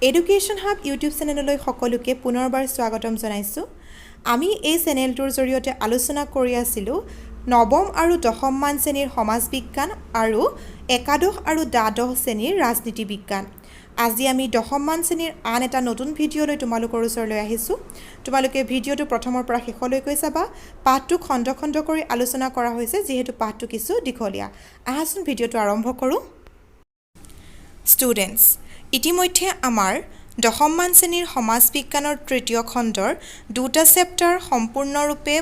Education hub YouTube চেনেললৈ সকলোকে পুনৰবাৰ স্বাগতম জনাইছোঁ। আমি এই চেনেলটোৰ জৰিয়তে আলোচনা কৰি আছিলোঁ নৱম আৰু দশমমান শ্ৰেণীৰ সমাজ বিজ্ঞান আৰু একাদশ আৰু দ্বাদশ শ্ৰেণীৰ ৰাজনীতি বিজ্ঞান। আজি আমি দশমমান শ্ৰেণীৰ আন এটা নতুন ভিডিঅ'লৈ তোমালোকৰ ওচৰলৈ আহিছোঁ। তোমালোকে ভিডিঅ'টো প্ৰথমৰ পৰা শেষলৈকৈ চাবা। পাঠটো খণ্ড খণ্ড কৰি আলোচনা কৰা হৈছে, যিহেতু পাঠটো কিছু দীঘলীয়া। আহাচোন ভিডিঅ'টো আৰম্ভ কৰোঁ। ষ্টুডেণ্টছ, ইতিমধ্যে আমাৰ দশমমান শ্ৰেণীৰ সমাজ বিজ্ঞানৰ তৃতীয় খণ্ডৰ দুটা চেপ্টাৰ সম্পূৰ্ণৰূপে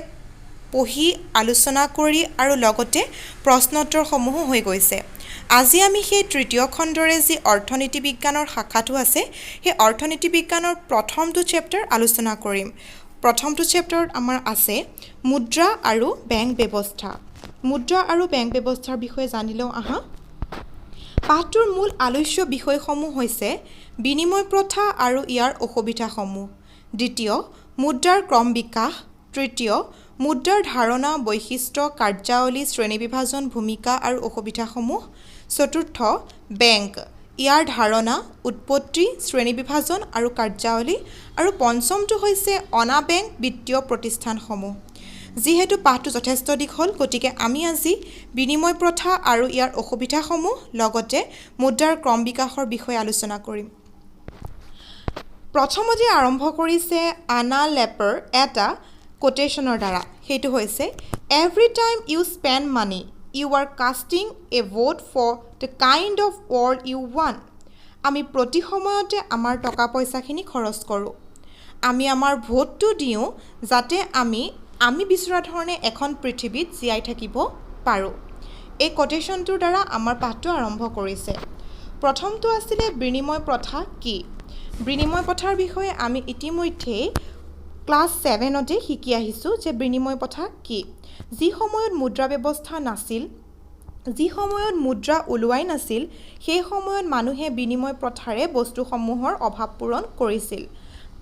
পঢ়ি আলোচনা কৰি আৰু লগতে প্ৰশ্নোত্তৰসমূহো হৈ গৈছে। আজি আমি সেই তৃতীয় খণ্ডৰে যি অৰ্থনীতি বিজ্ঞানৰ শাখাটো আছে, সেই অৰ্থনীতি বিজ্ঞানৰ প্ৰথমটো চেপ্টাৰ আলোচনা কৰিম। প্ৰথমটো চেপ্টাৰত আমাৰ আছে মুদ্ৰা আৰু বেংক ব্যৱস্থা। মুদ্ৰা আৰু বেংক ব্যৱস্থাৰ বিষয়ে জানি লওঁ আহা। পাঠটোৰ মূল আলোচ্য বিষয়সমূহ হৈছে বিনিময় প্ৰথা আৰু ইয়াৰ অসুবিধাসমূহ। দ্বিতীয়, মুদ্ৰাৰ ক্ৰম বিকাশ। তৃতীয়, মুদ্ৰাৰ ধাৰণা, বৈশিষ্ট্য, কাৰ্যাৱলী, শ্ৰেণীবিভাজন, ভূমিকা আৰু অসুবিধাসমূহ। চতুৰ্থ, বেংক, ইয়াৰ ধাৰণা, উৎপত্তি, শ্ৰেণীবিভাজন আৰু কাৰ্যাৱলী। আৰু পঞ্চমটো হৈছে অনা বেংক বিত্তীয় প্ৰতিষ্ঠানসমূহ। যিহেতু পাঠটো যথেষ্ট দীঘল, গতিকে আমি আজি বিনিময় প্ৰথা আৰু ইয়াৰ অসুবিধাসমূহ লগতে মুদ্ৰাৰ ক্ৰম বিকাশৰ বিষয়ে আলোচনা কৰিম। প্ৰথমতে আৰম্ভ কৰিছে আনা লেপাৰ এটা কোটেশ্যনৰ দ্বাৰা। সেইটো হৈছে every time you spend money you are casting a vote for the kind of world you want. আমি প্ৰতি সময়তে আমাৰ টকা পইচাখিনি খৰচ কৰোঁ। আমি আমাৰ ভোটটো দিওঁ যাতে আমি বিচৰা ধৰণে এখন পৃথিৱীত জীয়াই থাকিব পাৰোঁ। এই কোটেশ্যনটোৰ দ্বাৰা আমাৰ পাঠটো আৰম্ভ কৰিছে। প্ৰথমটো আছিলে বিনিময় প্ৰথা কি? বিনিময় প্ৰথাৰ বিষয়ে আমি ইতিমধ্যেই ক্লাছ 7তে শিকি আহিছোঁ যে বিনিময় প্ৰথা কি। যি সময়ত মুদ্ৰা ব্যৱস্থা নাছিল, যি সময়ত মুদ্ৰা ওলোৱাই নাছিল, সেই সময়ত মানুহে বিনিময় প্ৰথাৰে বস্তুসমূহৰ অভাৱ পূৰণ কৰিছিল।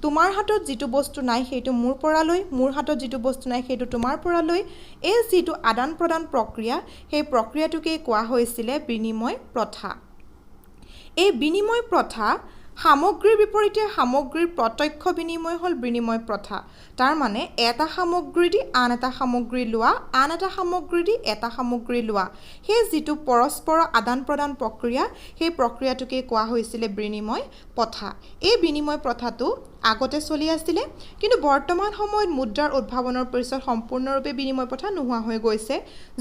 তোমাৰ হাতত যিটো বস্তু নাই সেইটো মোৰ পৰা লৈ, মোৰ হাতত যিটো বস্তু নাই সেইটো তোমাৰ পৰা লৈ, এই যিটো আদান প্ৰদান প্ৰক্ৰিয়া, সেই প্ৰক্ৰিয়াটোকেই কোৱা হৈছিলে বিনিময় প্ৰথা। এই বিনিময় প্ৰথা সামগ্ৰীৰ বিপৰীতে সামগ্ৰীৰ প্ৰত্যক্ষ বিনিময় হ'ল বিনিময় প্ৰথা। তাৰমানে এটা সামগ্ৰী দি আন এটা সামগ্ৰী লোৱা, আন এটা সামগ্ৰী দি এটা সামগ্ৰী লোৱা, সেই যিটো পৰস্পৰ আদান প্ৰদান প্ৰক্ৰিয়া, সেই প্ৰক্ৰিয়াটোকেই কোৱা হৈছিলে বিনিময় প্ৰথা। এই বিনিময় প্ৰথাটো আগতে চলি আছিলে, কিন্তু বৰ্তমান সময়ত মুদ্ৰাৰ উদ্ভাৱনৰ পিছত সম্পূৰ্ণৰূপে বিনিময় প্ৰথা নোহোৱা হৈ গৈছে।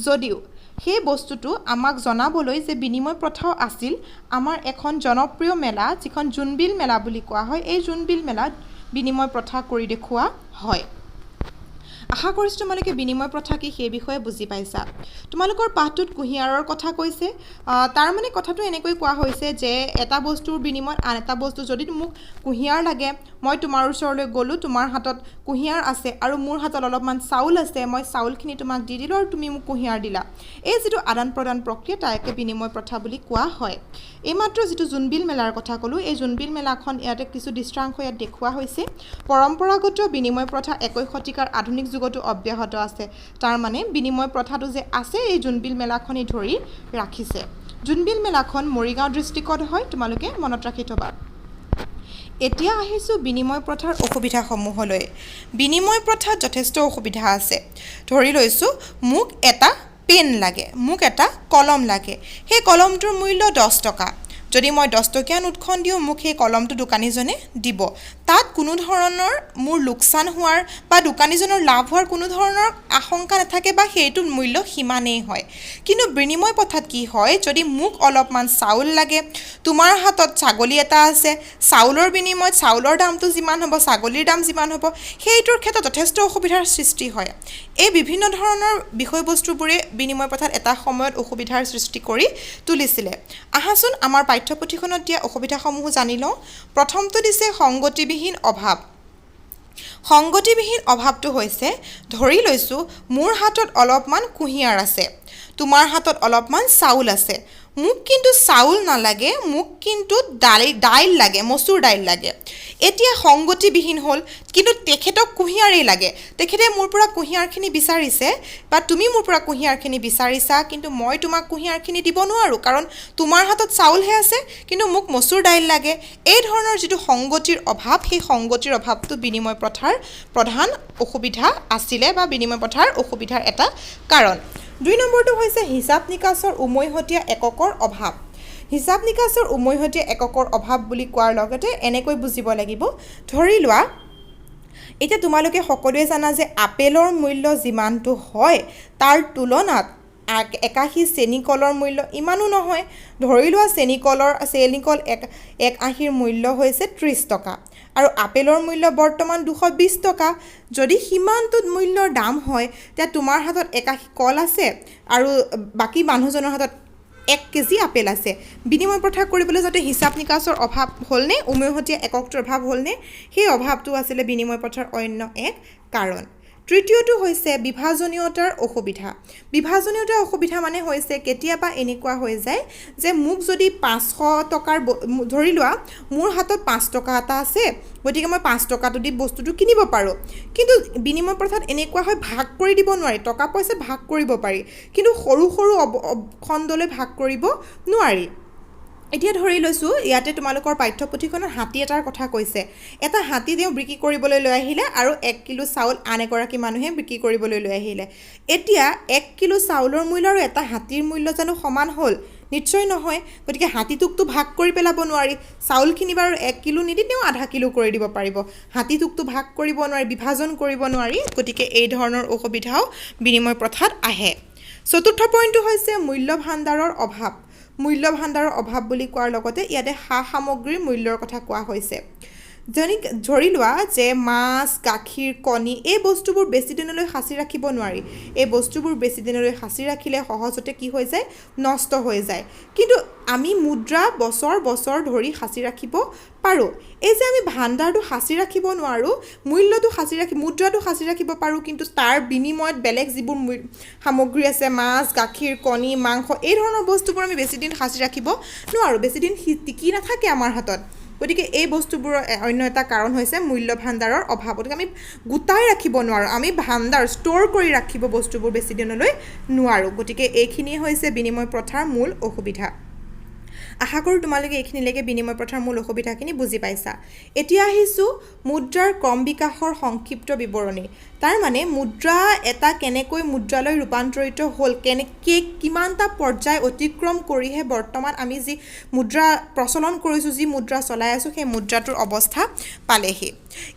যদিও সেই বস্তুটো আমাক জনাবলৈ যে বিনিময় প্ৰথাও আছিল, আমাৰ এখন জনপ্ৰিয় মেলা যিখন জোনবিল মেলা বুলি কোৱা হয়, এই জোনবিল মেলাত বিনিময় প্ৰথা কৰি দেখুওৱা হয়। আশা কৰিছোঁ তোমালোকে বিনিময় প্ৰথা কি সেই বিষয়ে বুজি পাইছা। তোমালোকৰ পাঠটোত কুঁহিয়াৰৰ কথা কৈছে। তাৰমানে কথাটো এনেকৈ কোৱা হৈছে যে এটা বস্তুৰ বিনিময়ত আন এটা বস্তু, যদি মোক কুঁহিয়াৰ লাগে, মই তোমাৰ ওচৰলৈ গ'লোঁ, তোমাৰ হাতত কুঁহিয়াৰ আছে আৰু মোৰ হাতত অলপমান চাউল আছে, মই চাউলখিনি তোমাক দি দিলোঁ আৰু তুমি মোক কুঁহিয়াৰ দিলা। এই যিটো আদান প্ৰদান প্ৰক্ৰিয়া, তাকে বিনিময় প্ৰথা বুলি কোৱা হয়। এইমাত্ৰ যিটো জোনবিল মেলাৰ কথা ক'লোঁ, এই জোনবিল মেলাখন ইয়াতে কিছু দৃষ্টাংশ ইয়াত দেখুওৱা হৈছে। পৰম্পৰাগত বিনিময় প্ৰথা 21 শতিকাৰ আধুনিক যুগতো অব্যাহত আছে। তাৰমানে বিনিময় প্ৰথাটো যে আছে, এই জোনবিল মেলাখনেই ধৰি ৰাখিছে। জোনবিল মেলাখন মৰিগাঁও ডিষ্ট্ৰিক্টত হয়, তোমালোকে মনত ৰাখি থবা। এতিয়া আহিছোঁ বিনিময় প্ৰথাৰ অসুবিধাসমূহলৈ। বিনিময় প্ৰথাত যথেষ্ট অসুবিধা আছে। ধৰি লৈছোঁ মোক এটা পেন লাগে, মোক এটা কলম লাগে। সেই কলমটোৰ মূল্য 10 টকা। যদি মই 10 টকীয়া নোটখন দিওঁ, মোক সেই কলমটো দোকানীজনে দিব। তাত কোনো ধৰণৰ মোৰ লোকচান হোৱাৰ বা দোকানীজনৰ লাভ হোৱাৰ কোনো ধৰণৰ আশংকা নাথাকে বা সেইটোৰ মূল্য সিমানেই হয়। কিন্তু বিনিময় প্ৰথাত কি হয়, যদি মোক অলপমান চাউল লাগে, তোমাৰ হাতত ছাগলী এটা আছে, চাউলৰ বিনিময়ত চাউলৰ দামটো যিমান হ'ব, ছাগলীৰ দাম যিমান হ'ব, সেইটোৰ ক্ষেত্ৰত যথেষ্ট অসুবিধাৰ সৃষ্টি হয়। এই বিভিন্ন ধৰণৰ বিষয়বস্তুবোৰে বিনিময় প্ৰথাত এটা সময়ত অসুবিধাৰ সৃষ্টি কৰি তুলিছিলে। আহাচোন আমাৰ পাঠ্যপুথিখনত দিয়া অসুবিধাসমূহো জানি লওঁ। প্ৰথমটো দিছে সংগতিবিহীন অভাৱ। সংগতিবিহীন অভাৱটো হৈছে, ধৰি লৈছোঁ মোৰ হাতত অলপমান কুঁহিয়াৰ আছে, তোমাৰ হাতত অলপমান চাউল আছে। মোক কিন্তু চাউল নালাগে, মোক কিন্তু দাইল লাগে, মচুৰ দাইল লাগে। এতিয়া সংগতিবিহীন হ'ল, কিন্তু তেখেতক কুঁহিয়াৰেই লাগে। তেখেতে মোৰ পৰা কুঁহিয়াৰখিনি বিচাৰিছে বা তুমি মোৰ পৰা কুঁহিয়াৰখিনি বিচাৰিছা, কিন্তু মই তোমাক কুঁহিয়াৰখিনি দিব নোৱাৰোঁ, কাৰণ তোমাৰ হাতত চাউলহে আছে, কিন্তু মোক মচুৰ দাইল লাগে। এই ধৰণৰ যিটো সংগতিৰ অভাৱ, সেই সংগতিৰ অভাৱটো বিনিময় প্ৰথাৰ প্ৰধান অসুবিধা আছিলে বা বিনিময় প্ৰথাৰ অসুবিধাৰ এটা কাৰণ। 2 নম্বৰটো হৈছে হিচাপ নিকাচৰ উমৈহতীয়া এককৰ অভাৱ। হিচাপ নিকাচৰ উমৈহতীয়া এককৰ অভাৱ বুলি কোৱাৰ লগতে এনেকৈ বুজিব লাগিব, ধৰি লোৱা এতিয়া তোমালোকে সকলোৱে জানা যে আপেলৰ মূল্য যিমানটো হয় তাৰ তুলনাত 81 চেনিকলৰ মূল্য ইমানো নহয়। ধৰি লোৱা চেনিকল 1 মূল্য হৈছে 30 টকা আৰু আপেলৰ মূল্য বৰ্তমান 220 টকা। যদি সিমানটো মূল্যৰ দাম হয়, তেতিয়া তোমাৰ হাতত 81 কল আছে আৰু বাকী মানুহজনৰ হাতত 1 কেজি আপেল আছে। বিনিময় প্ৰথা কৰিবলৈ যাতে হিচাপ নিকাচৰ অভাৱ হ'লনে, উমৈহতীয়া এককটোৰ অভাৱ হ'লনে, সেই অভাৱটো আছিলে বিনিময় প্ৰথাৰ অন্য এক কাৰণ। তৃতীয়টো হৈছে বিভাজনীয়তাৰ অসুবিধা। বিভাজনীয়তাৰ অসুবিধা মানে হৈছে কেতিয়াবা এনেকুৱা হৈ যায় যে মোক যদি 500 টকাৰ ধৰি লোৱা মোৰ হাতত 5 টকা এটা আছে, গতিকে মই 5 টকাটো দি বস্তুটো কিনিব পাৰোঁ, কিন্তু বিনিময় প্ৰথাত এনেকুৱা হয় ভাগ কৰি দিব নোৱাৰি। টকা পইচা ভাগ কৰিব পাৰি, কিন্তু সৰু সৰু খণ্ডলৈ ভাগ কৰিব নোৱাৰি। এতিয়া ধৰি লৈছোঁ ইয়াতে তোমালোকৰ পাঠ্যপুথিখনত হাতী এটাৰ কথা কৈছে। এটা হাতী তেওঁ বিক্ৰী কৰিবলৈ লৈ আহিলে আৰু 1 কিলো চাউল আন এগৰাকী মানুহে বিক্ৰী কৰিবলৈ লৈ আহিলে। এতিয়া 1 কিলো চাউলৰ মূল্য আৰু এটা হাতীৰ মূল্য জানো সমান হ'ল? নিশ্চয় নহয়। গতিকে হাতীটোকতো ভাগ কৰি পেলাব নোৱাৰি। চাউলখিনি বাৰু 1 কিলো নিদি তেওঁ আধা কিলো কৰি দিব পাৰিব। হাতীটোকতো ভাগ কৰিব নোৱাৰি, বিভাজন কৰিব নোৱাৰি। গতিকে এই ধৰণৰ অসুবিধাও বিনিময় প্ৰথাত আহে। চতুৰ্থ পইণ্টটো হৈছে মূল্য ভাণ্ডাৰৰ অভাৱ। মূল্য ভাণ্ডাৰৰ অভাৱ বুলি কোৱাৰ লগতে ইয়াতে সা সামগ্ৰীৰ মূল্যৰ কথা কোৱা হৈছে। ধৰি লোৱা যে মাছ, গাখীৰ, কণী এই বস্তুবোৰ বেছি দিনলৈ সাঁচি ৰাখিব নোৱাৰি। এই বস্তুবোৰ বেছি দিনলৈ সাঁচি ৰাখিলে সহজতে কি হৈ যায়, নষ্ট হৈ যায়। কিন্তু আমি মুদ্ৰা বছৰ বছৰ ধৰি সাঁচি ৰাখিব পাৰোঁ। এই যে আমি ভাণ্ডাৰটো সাঁচি ৰাখিব নোৱাৰোঁ, মুদ্ৰাটো সাঁচি ৰাখিব পাৰোঁ, কিন্তু তাৰ বিনিময়ত বেলেগ যিবোৰ সামগ্ৰী আছে, মাছ, গাখীৰ, কণী, মাংস, এই ধৰণৰ বস্তুবোৰ আমি বেছিদিন সাঁচি ৰাখিব নোৱাৰোঁ, বেছিদিন টিকি নাথাকে আমাৰ হাতত। গতিকে এই বস্তুবোৰৰ অন্য এটা কাৰণ হৈছে মূল্য ভাণ্ডাৰৰ অভাৱ। গতিকে আমি গোটাই ৰাখিব নোৱাৰোঁ, আমি ষ্ট'ৰ কৰি ৰাখিব বস্তুবোৰ বেছি দিনলৈ নোৱাৰোঁ। গতিকে এইখিনিয়ে হৈছে বিনিময় প্ৰথাৰ মূল অসুবিধা। আশা কৰোঁ তোমালোকে এইখিনিলৈকে বিনিময় প্ৰথাৰ মূল অসুবিধাখিনি বুজি পাইছা। এতিয়া আহিছোঁ মুদ্ৰাৰ ক্ৰম বিকাশৰ সংক্ষিপ্ত বিৱৰণী। তাৰ মানে মুদ্ৰা এটা কেনেকৈ মুদ্ৰালৈ ৰূপান্তৰিত হ'ল, কিমানটা পৰ্যায় অতিক্ৰম কৰিহে বৰ্তমান আমি যি মুদ্ৰা প্ৰচলন কৰিছোঁ, যি মুদ্ৰা চলাই আছোঁ, সেই মুদ্ৰাটোৰ অৱস্থা পালেহি।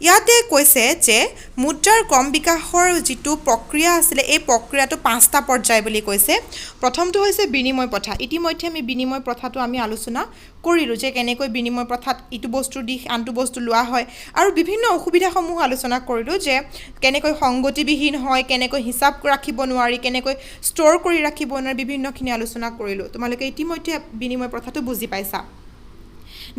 ইয়াতে কৈছে যে মুদ্ৰাৰ ক্ৰম বিকাশৰ যিটো প্ৰক্ৰিয়া আছিলে, এই প্ৰক্ৰিয়াটো 5টা পৰ্যায় বুলি কৈছে। প্ৰথমটো হৈছে বিনিময় প্ৰথা। ইতিমধ্যে আমি বিনিময় প্ৰথাটো আমি আলোচনা কৰিলোঁ যে কেনেকৈ বিনিময় প্ৰথাত ইটো বস্তুৰ দিশ আনটো বস্তু লোৱা হয়, আৰু বিভিন্ন অসুবিধাসমূহ আলোচনা কৰিলোঁ যে কেনেকৈ সংগতিবিহীন হয়, কেনেকৈ হিচাপ ৰাখিব নোৱাৰি, কেনেকৈ ষ্ট'ৰ কৰি ৰাখিব নোৱাৰি, বিভিন্নখিনি আলোচনা কৰিলোঁ। তোমালোকে ইতিমধ্যে বিনিময় প্ৰথাটো বুজি পাইছা।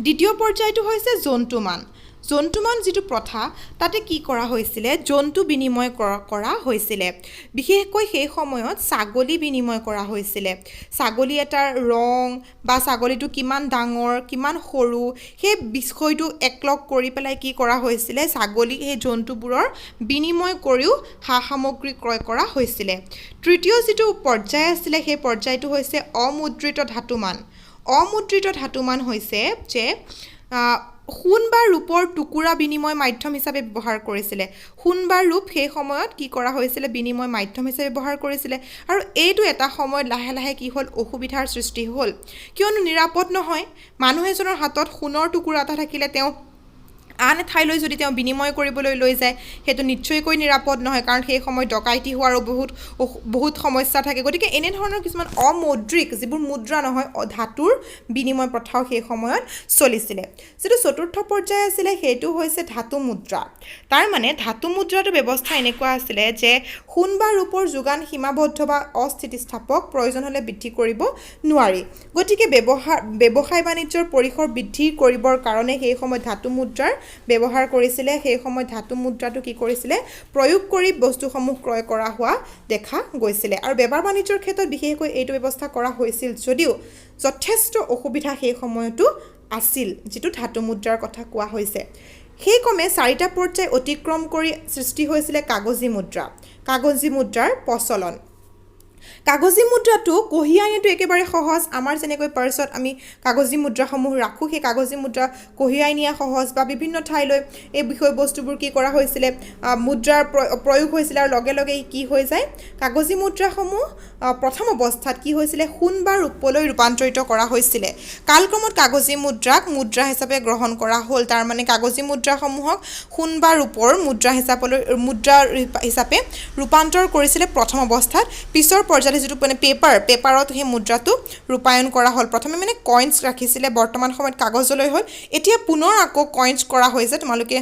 দ্বিতীয় পৰ্যায়টো হৈছে জন্তুমান। জন্তুমান যিটো প্ৰথা, তাতে কি কৰা হৈছিলে, জন্তু বিনিময় কৰা হৈছিলে। বিশেষকৈ সেই সময়ত ছাগলী বিনিময় কৰা হৈছিলে। ছাগলী এটাৰ ৰং বা ছাগলীটো কিমান ডাঙৰ, কিমান সৰু, সেই বিষয়টো একলগ কৰি পেলাই কি কৰা হৈছিলে, সেই জন্তুবোৰৰ বিনিময় কৰিও সা সামগ্ৰী ক্ৰয় কৰা হৈছিলে। তৃতীয় যিটো পৰ্যায় আছিলে, সেই পৰ্যায়টো হৈছে অমুদ্ৰিত ধাতুমান। অমুদ্ৰিত ধাতুমান হৈছে যে সোণ বা ৰূপৰ টুকুৰা বিনিময় মাধ্যম হিচাপে ব্যৱহাৰ কৰিছিলে। সোণ বা ৰূপ সেই সময়ত কি কৰা হৈছিলে, বিনিময় মাধ্যম হিচাপে ব্যৱহাৰ কৰিছিলে। আৰু এইটো এটা সময়ত লাহে লাহে কি হ'ল, অসুবিধাৰ সৃষ্টি হ'ল। কিয়নো নিৰাপদ নহয়। মানুহ এজনৰ হাতত সোণৰ টুকুৰা এটা থাকিলে তেওঁ আন এঠাইলৈ যদি তেওঁ বিনিময় কৰিবলৈ লৈ যায়, সেইটো নিশ্চয়কৈ নিৰাপদ নহয়, কাৰণ সেই সময়ত ডকাইতি হোৱাৰো বহুত সমস্যা থাকে। গতিকে এনেধৰণৰ কিছুমান অমৌদ্ৰিক, যিবোৰ মুদ্ৰা নহয়, ধাতুৰ বিনিময় প্ৰথাও সেই সময়ত চলিছিলে। যিটো চতুৰ্থ পৰ্যায় আছিলে, সেইটো হৈছে ধাতু মুদ্ৰা। তাৰ মানে ধাতু মুদ্ৰাটোৰ ব্যৱস্থা এনেকুৱা আছিলে যে সোণ বা ৰূপৰ যোগান সীমাবদ্ধ বা অস্থিতিস্থাপক, প্ৰয়োজন হ'লে বৃদ্ধি কৰিব নোৱাৰি। গতিকে ব্যৱসায় বাণিজ্যৰ পৰিসৰ বৃদ্ধি কৰিবৰ কাৰণে সেই সময়ত ধাতু মুদ্ৰাৰ ব্যৱহাৰ কৰিছিলে সেই সময়ত ধাতু মুদ্ৰাটো কি কৰিছিলে প্ৰয়োগ কৰি বস্তুসমূহ ক্ৰয় কৰা হোৱা দেখা গৈছিলে আৰু বেপাৰ বাণিজ্যৰ ক্ষেত্ৰত বিশেষকৈ এইটো ব্যৱস্থা কৰা হৈছিল যদিও যথেষ্ট অসুবিধা সেই সময়তো আছিল যেটো ধাতু মুদ্ৰাৰ কথা কোৱা হৈছে সেই কমে 4টা পৰ্যায় অতিক্ৰম কৰি সৃষ্টি হৈছিল কাগজী মুদ্ৰাৰ প্ৰচলন কাগজী মুদ্ৰাটো কঢ়িয়াই নিয়াটো একেবাৰে সহজ আমাৰ যেনেকৈ পাৰ্চত আমি কাগজী মুদ্ৰাসমূহ ৰাখো সেই কাগজী মুদ্ৰা কঢ়িয়াই নিয়া সহজ বা বিভিন্ন ঠাইলৈ এই বিষয় বস্তুবোৰ কি কৰা হৈছিল মুদ্ৰাৰ প্ৰয়োগ হৈছিল আৰু লগে লগে কি হৈ যায় কাগজী মুদ্ৰাসমূহ প্ৰথম অৱস্থাত কি হৈছিল সোণ বা ৰূপলৈ ৰূপান্তৰিত কৰা হৈছিল কালক্ৰমত কাগজী মুদ্ৰাক মুদ্ৰা হিচাপে গ্ৰহণ কৰা হ'ল তাৰ মানে কাগজী মুদ্ৰাসমূহক সোণ বা ৰূপৰ মুদ্ৰা হিচাপে ৰূপান্তৰ কৰিছিল প্ৰথম অৱস্থাত পিছৰ পৰ্যায়ত যেটো মানে পেপাৰত সেই মুদ্ৰাটো ৰূপায়ন কৰা হ'ল প্ৰথমে মানে কইন্স ৰাখিছিলে বৰ্তমান সময়ত কাগজলৈ হ'ল এতিয়া পুনৰ আকৌ কইন্স কৰা হৈছে তোমালোকে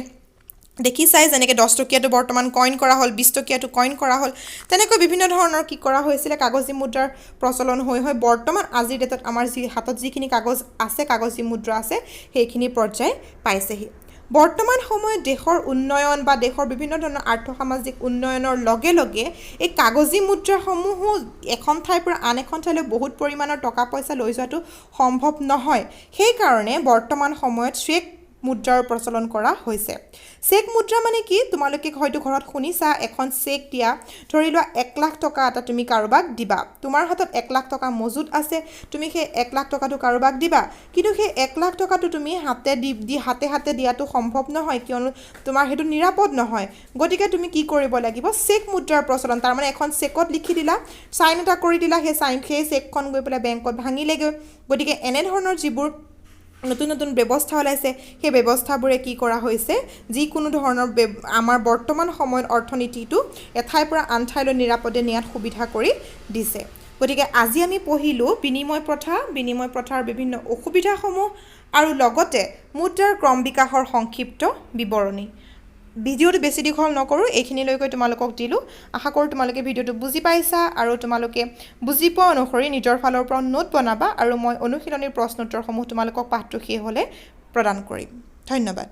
দেখি চাই যেনেকৈ 10 টকীয়াটো বৰ্তমান কইন কৰা হ'ল 20 টকীয়াটো কইন কৰা হ'ল তেনেকৈ বিভিন্ন ধৰণৰ কি কৰা হৈছিল কাগজী মুদ্ৰাৰ প্ৰচলন হৈ বৰ্তমান আজিৰ ডেটত আমাৰ যি হাতত যিখিনি কাগজ আছে কাগজী মুদ্ৰা আছে সেইখিনি পৰ্যায় পাইছেহি বৰ্তমান সময়ত দেশৰ উন্নয়ন বা দেশৰ বিভিন্ন ধৰণৰ আৰ্থ-সামাজিক উন্নয়নৰ লগে লগে এই কাগজী মুদ্ৰাসমূহ এখন ঠাইৰ পৰা আন এখন ঠাইলৈ বহুত পৰিমাণৰ টকা পইচা লৈ যোৱাটো সম্ভৱ নহয় সেই কাৰণে বৰ্তমান সময়ত চেক মুদ্ৰাৰ প্ৰচলন কৰা হৈছে চেক মুদ্ৰা মানে কি তোমালোকে হয়তো ঘৰত শুনিছা এখন চেক দিয়া ধৰি লোৱা 1 লাখ টকা এটা তুমি কাৰোবাক দিবা তোমাৰ হাতত 1 লাখ টকা মজুদ আছে তুমি সেই 1 লাখ টকাটো কাৰোবাক দিবা কিন্তু সেই 1 লাখ টকাটো তুমি হাতে দিয়াটো সম্ভৱ নহয় কিয়নো তোমাৰ হেতু নিৰাপদ নহয় গতিকে তুমি কি কৰিব লাগিব চেক মুদ্ৰাৰ প্ৰচলন তাৰ মানে এখন চেকত লিখি দিলা সাইন এটা কৰি দিলা সেই চেকখন গৈ পেলাই বেংকত ভাঙিলেগৈ গতিকে এনে ধৰণৰ যিবোৰ নতুন ব্যৱস্থা ওলাইছে সেই ব্যৱস্থাবোৰে কি কৰা হৈছে যিকোনো ধৰণৰ আমাৰ বৰ্তমান সময়ত অৰ্থনীতিটো এঠাইৰ পৰা আন ঠাইলৈ নিৰাপদে নিয়াত সুবিধা কৰি দিছে গতিকে আজি আমি পঢ়িলো বিনিময় প্ৰথাৰ বিভিন্ন অসুবিধাসমূহ আৰু লগতে মুদ্ৰাৰ ক্ৰম বিকাশৰ সংক্ষিপ্ত বিৱৰণী ভিডিওটো বেছি দীঘল নকৰো এইখিনিলৈকৈ তোমালোকক দিলো আশা কৰো তোমালোকে ভিডিওটো বুজি পাইছা আৰু তোমালোকে বুজি পোৱা অনুসৰি নিজৰ ফালৰ পৰা নোট বনাবা আৰু মই অনুশীলনীৰ প্ৰশ্ন উত্তৰসমূহ তোমালোকক পাঠটো শেষ হ'লে প্ৰদান কৰিম ধন্যবাদ